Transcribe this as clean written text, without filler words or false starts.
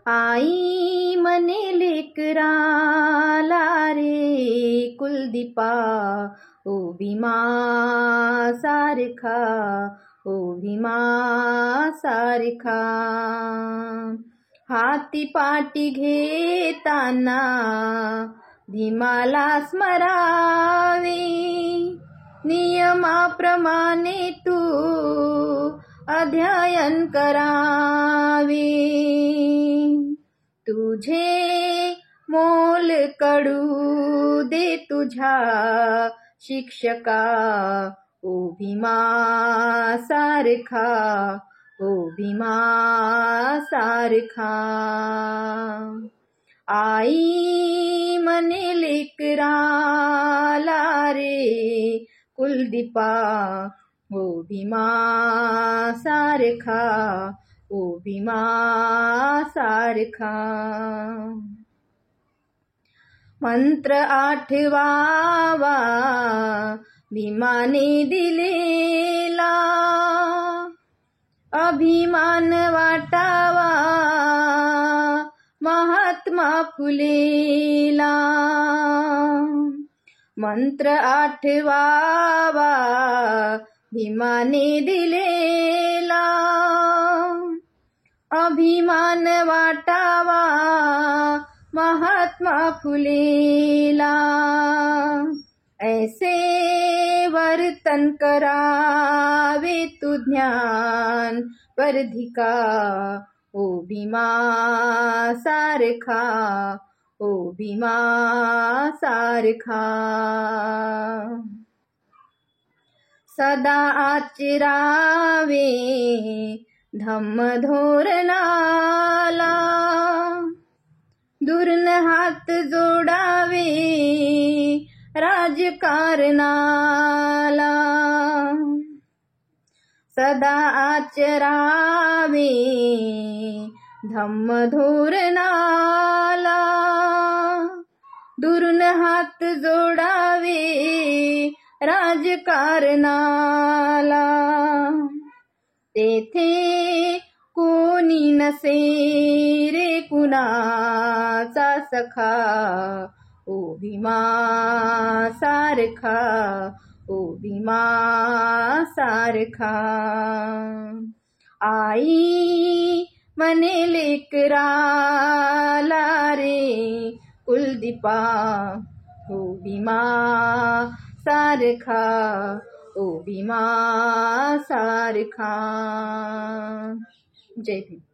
आई मने लेकराला रे कुलदीपा, ओ भीमा सारखा, ओ भीमा सारखा. हाती पाटी घेताना भीमाला स्मरावे, नियमाप्रमाणे तू अध्ययन करावे. तुझे मोल कडू दे तुझ्या शिक्षका, ओ भीमा सारखा, ओ भीमा सारखा. आई मने लेकराला रे कुलदीपा, ओ भीमा सारखा, ओ भीमा सारखा. मंत्र आठवावा भीमाने दिलेला, अभिमान वाटावा महात्मा फुलेला. मंत्र आठवावा भीमाने दिलेला, अभिमान वाटावा महात्मा फुलेला. ऐसे वर्तन करावे तू ज्ञान वर्धिका, ओ भीमा सारखा, ओ भीमा सारखा. सदा आचरावे धम्म धोरणाला, दुर्न हात जोडावे राजकारणाला. सदा आचरावे धम्म धोरणाला, दुर्न हात जोडावे राजकारणाला. तेथे कोणी नसे रे कुणाचा सखा, ओ भीमा सारखा, ओ भीमा सारखा. आई मने लेकराला रे कुलदीपा, ओ भीमा सारखा, ओ भीमा सारखा. जय भीम.